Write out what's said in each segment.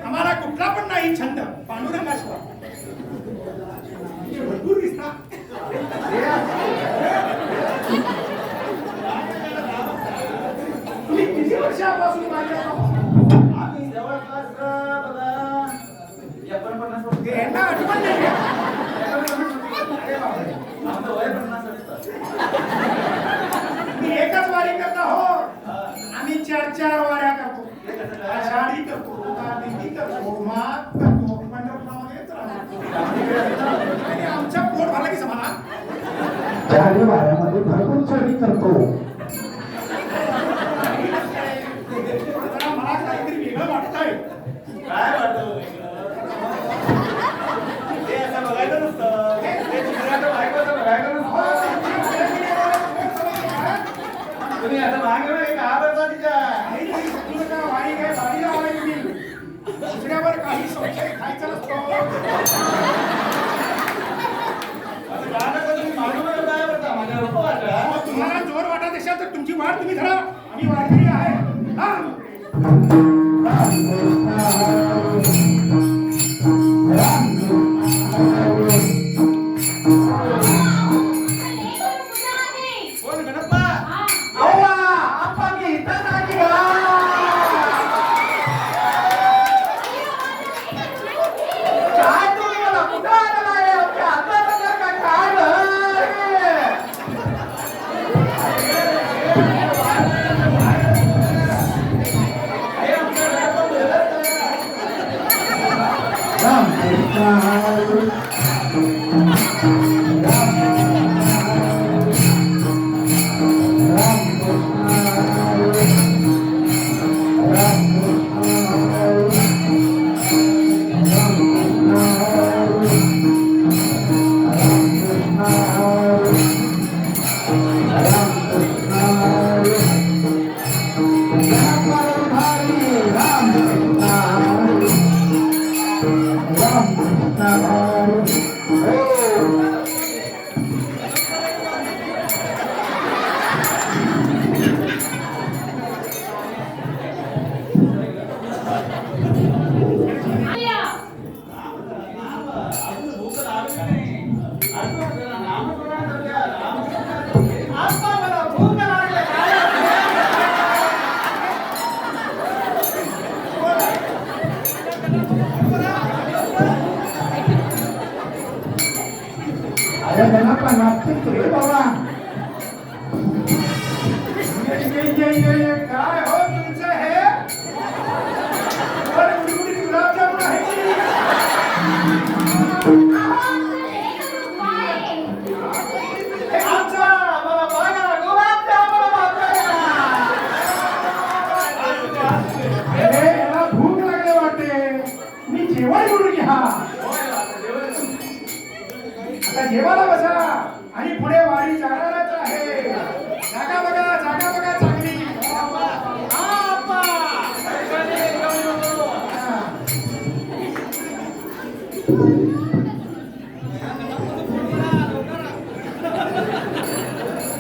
आम्हाला कुठला पण नाही छंद पांडुरंगाशिवाय भरपूर दिसता तुम्ही किती वर्षापासून आम्ही जवळपास आठवण नाही एकच वारी करता हो आम्ही 4 वाऱ्या करतो आषाढी करतो कार्तिकी करतो माघ करतो पंढरपुरामध्येच राहतो आमच्या पोट भरला की समाना 4 वाऱ्यामध्ये भरपूर चोरी करतो मला काहीतरी वेगळं वाटतंय काय वाटतं ते असं बघायचं नसतं ते दुसऱ्याचं बायकोचं बघायचं नसतं तुम्ही असं मागे का बरं तिच्या वारी काय वारीला आलाय तुम्ही दुसऱ्यावर काही संशय खायचा नसतो असं गाणं करून तुम्ही मागं काय करता माझ्या नको वाटलं तुम्हाला जोर वाटत असेल तर तुमची वाट तुम्ही धरा आम्ही वारकरी आहे हा राम अरे त्यांना नाचते रे बाबा. काय हो तुमचं हे पण कुठे गुलाबजामुन आहे की? हे आमचा मला बघा गुलाबजामुन अरे याला भूक लागली वाटते. मी जेवण करून घ्या. आता जेवायला बसा आणि पुढे वारी जाणारच आहे. जागा बघा चांगली.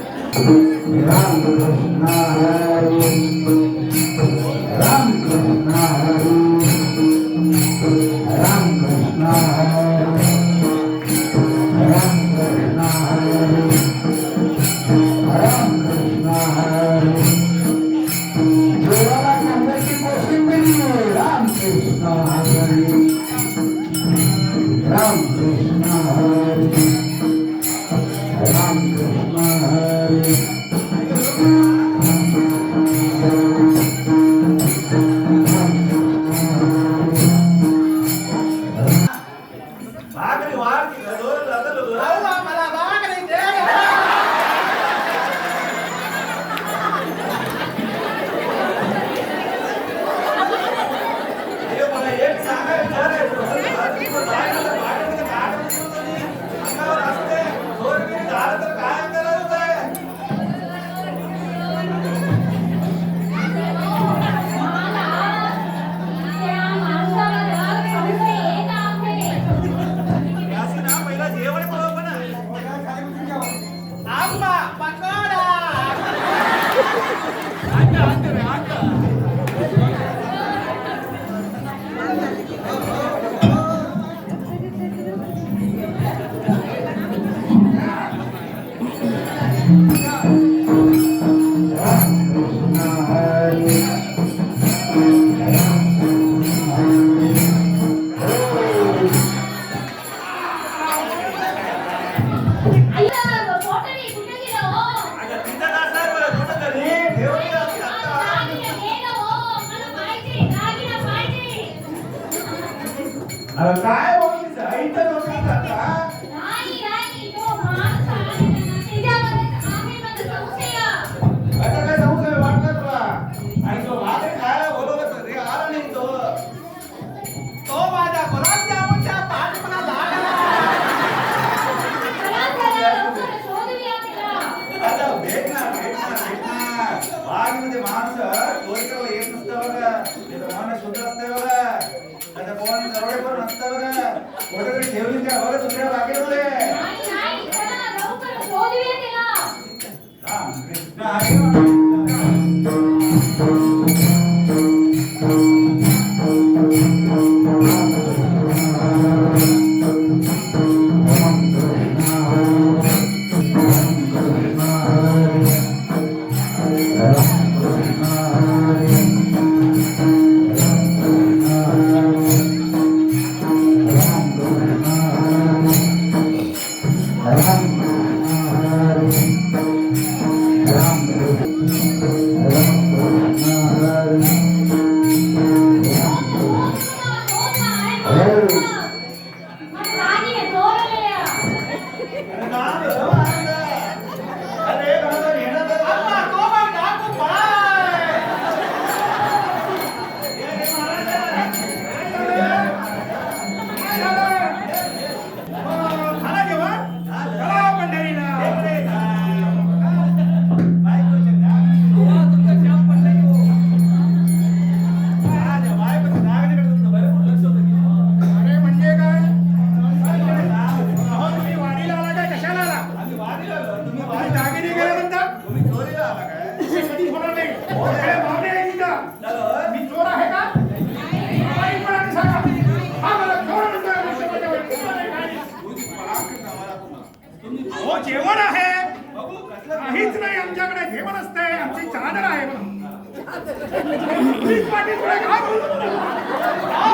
राम कृष्ण हरी राम कृष्ण हरी राम कृष्ण हरी राम कृष्ण हरी राम कृष्ण हरी. देवाला कांद्याची कोशिंबीर. राम कृष्ण हरी राम कृष्ण हरी राम कृष्ण हरी. भाकरी वाढती का? दोन लागलं होतं. मला भाकरी दे. हे मला एक सांगा विचारायचं होतं. भाकरीचं बाहेर भाकरीचं काढ दिसत नाही. अंगावर असते. दोन मिनिट झालं तर काय करायचं आहे? याची ना पहिला जेवण करू पण. आंबा पकोडा. आणलं रे, आणलं. अगं तिथं नसणार बरं, कुठं तरी ठेवली असती आता. अरे काय बोलतीस? इथं नव्हती आता. आता काय संशय वाटला तुला? आणि तो भाकरी खायला बोलवलं तर रे आला नाही तो. तो माझ्या गुलाबजामुनच्या पाठीमागे लागला. आता भेटणार. बागेमध्ये माणसं चोरी करायला येत नसतं बघा. ते तर माणूस शुद्ध असते बघा. त्याच्या पोरांनी दरोडे करून असतं बघा. हो जेवण आहे बघू कसलं काहीच नाही आमच्याकडे जेवण असतंय आमची चादर आहे पोलीस पाटील तुला काय बोलतो?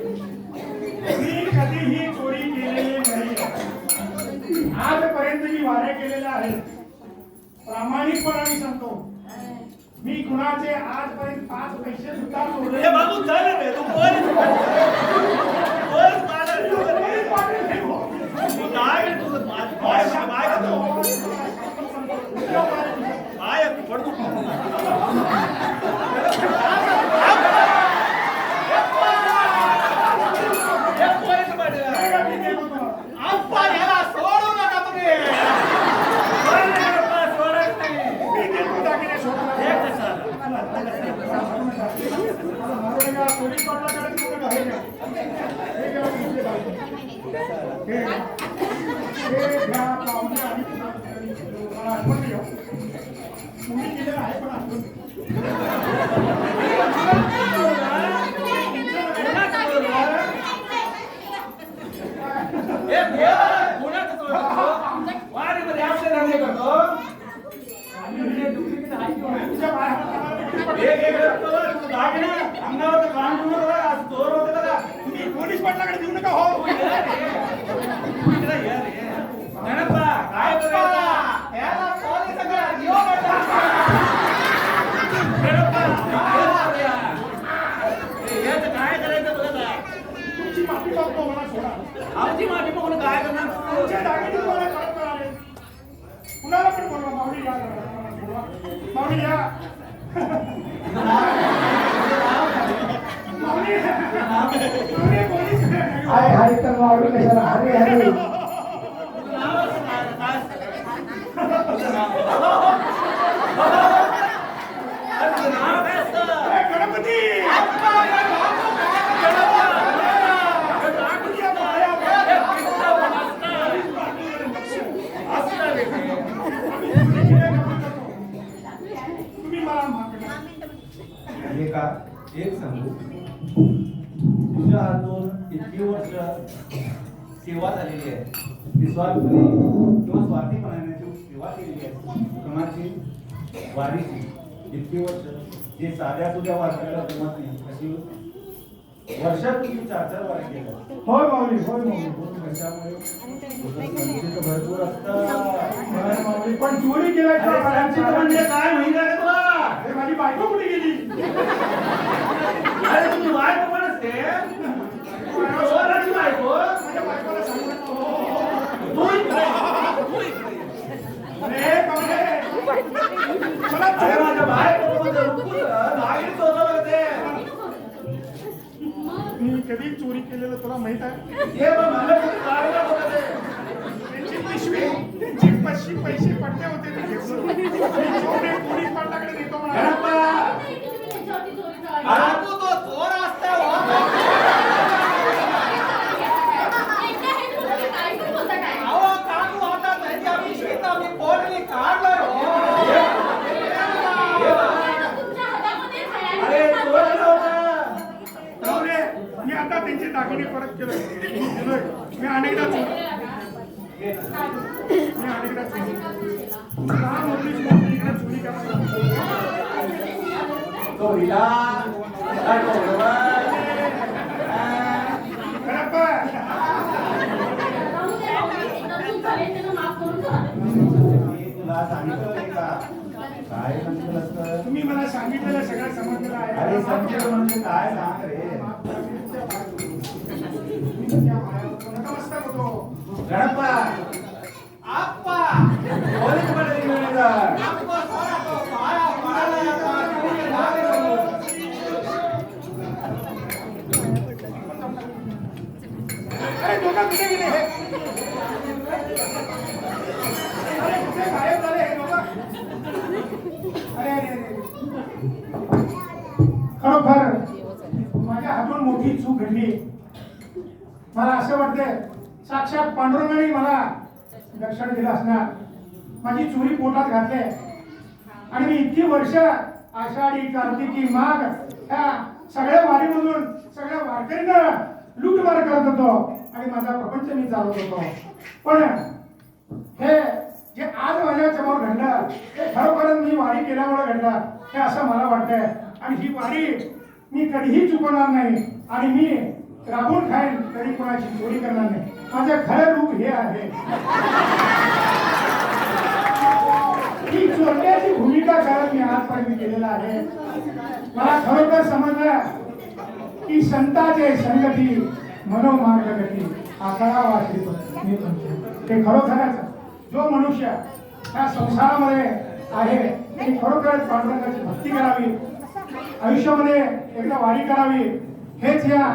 मी कधीही चोरी केलेली नाही आजपर्यंत मी वाऱ्या केलेल्या आहेत प्रामाणिकपणाने सांगतो मी कुणाचे आजपर्यंत 5 पैसे सुद्धा चोरले हे बाबू चल रे तू पोलीस पाटील पोलीस पाटील हे हो. तू काय रे तुझं काय करतो काय पडतो हे पोलीस पाटील आप्पा ह्याला सोडू नका तुम्ही सोडत नाही मी देतो दागिने सोडून एक कसा पोलीस पाटलाकडे तुम्ही बाहेर या. हे घ्या तुमचे दागिने. हे घ्या पाहुणे आणि मला आठवण नाही हो. तुम्ही केलेलं आहे पण आठवण नाही. हे देवा कोणाचं सोडतो वारीमध्ये आपले धंदे करतो तुमच्या बाहेर एक एक करतो तू दागिना अंगावर काम करू नका आज चोर होते बघा तुम्ही पोलीस पाटलाकडे देऊ नका हो इकडे ये रे गणपा काय करायचं याला पोलिसाकडे घेऊ नका. गणपा याचं काय करायचं बघा तुमची माफी मागतो मला सोडा आमची माफी बघून काय करणार तू? तुमच्या दागिने तुम्हाला परत मिळाले कुणाला पण बोलवा माऊली या माऊली या माऊली पोलीस हाय हाय तर मावळी कशाला हरे हरे तुझं नाव काय? तुझं नाव काय असतं? गणपती तुम्ही मला माफ करा. एक सांगू तुझ्या हातून इतकी वर्ष सेवा झालेली आहे निस्वार्थपणे किंवा स्वार्थीपणाने तू सेवा केलेली आहे कोणाची वारीची इतकी वर्ष जे साध्या सुद्धा वारकऱ्याला जमत नाही अशी वर्षात तुम्ही 4-4 वाऱ्या केल्या होय माऊली होय माऊली कशामुळे तुझं संचित भरपूर असतात होय माऊली पण चोरी केल्याच्या त्यांची म्हणजे काय माहिती आहे तुला अरे माझी बायको कुठे गेली अरे तुझी बायको पण असते चोराची बायको माझ्या बायकोला सांगू नका हो. तू इकडे अरे कमले मला अरे चोर- माझ्या बायको दागिने चोरलं ते मी कधी चोरी केलेलं तुला माहित आहे हे बघ मला किती दागिने बोलत आहे. त्यांची पिशवी त्यांची 500 पैसे पडले होते ते घेतलं मी चोर आहे, पोलीस पाटलाकडे देतो मला अरे तू तो चोर असता अहो काढू होता त्यांच्या पिशवीत आम्ही पोटली काढलोय अरे चोर नव्हता त्यामुळे मी आता त्यांचे दागिने परत केलोय मी अनेकदा चोरी लहान होतीच मोठी इकडे चोरी करायला चोरीला काय चोरला? मी तुला सांगितलं नाही का काय सांगितलं असतं तुम्ही मला सांगितलेलं सगळं समजलेलं आहे अरे सांगितलं म्हणजे काय सांग रे नमस्कार होतो गणपा आप्पा पोलीस मध्ये मिळणार आप्पा सोडा तो पाया पडायला मोठी चूक घडली. मला असं वाटतंय साक्षात पांडुरंगाने मला दक्षिण दिलं असणार. माझी चोरी पोटात घातले आणि मी इतकी वर्ष आषाढी कार्तिकी माघ ह्या सगळ्या वारीमधून सगळ्या वारकरींना लूटमार करत होतो आणि माझा प्रपंच मी चालवत होतो. पण हे जे आज माझ्या समोर घडलं ते खरोखरच मी वारी केल्यामुळे घडलं हे असं मला वाटतंय. आणि ही वारी मी कधीही चुकवणार नाही आणि मी राबून खाईन तरी कोणाची चोरी करणार नाही. माझं खरं रूप हे आहे. ही चोरट्याची भूमिका करत मी आजपर्यंत केलेला आहे. मला खरोखर समजलं की संताचे संगती मनोमार्गगती आकारा वाचली मी ते खरोखरच जो मनुष्य ह्या संसारामध्ये आहे ती खरोखरच पांडुरंगाची भक्ती करावी, आयुष्यामध्ये एकदा वारी करावी हेच या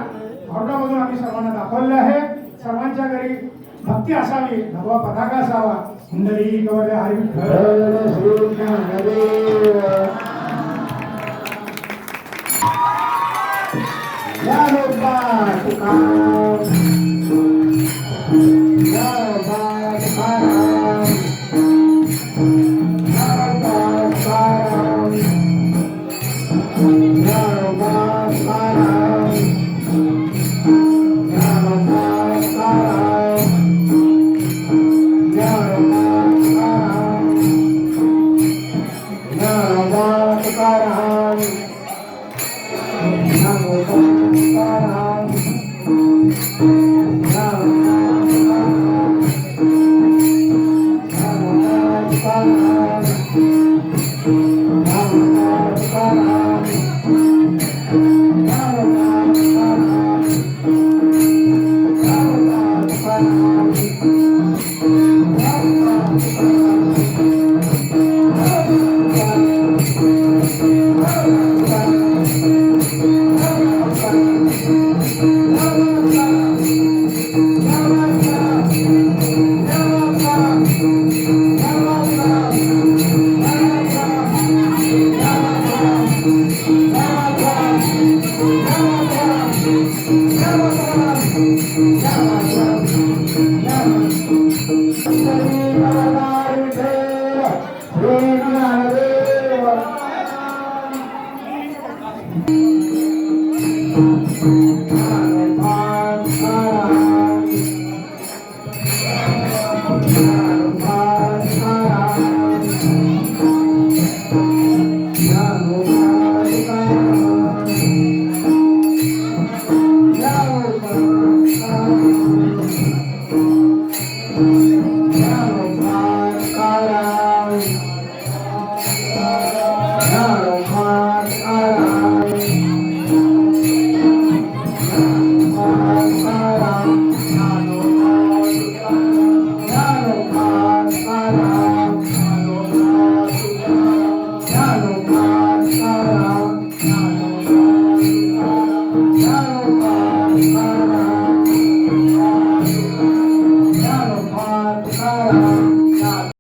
भावनामधून आम्ही सर्वांना दाखवलेलं आहे. सर्वांच्या घरी भक्ती असावी, भगवा पताका असावा. सुंदरी गवले हरी विठ्ठल. Namo Buddhaya.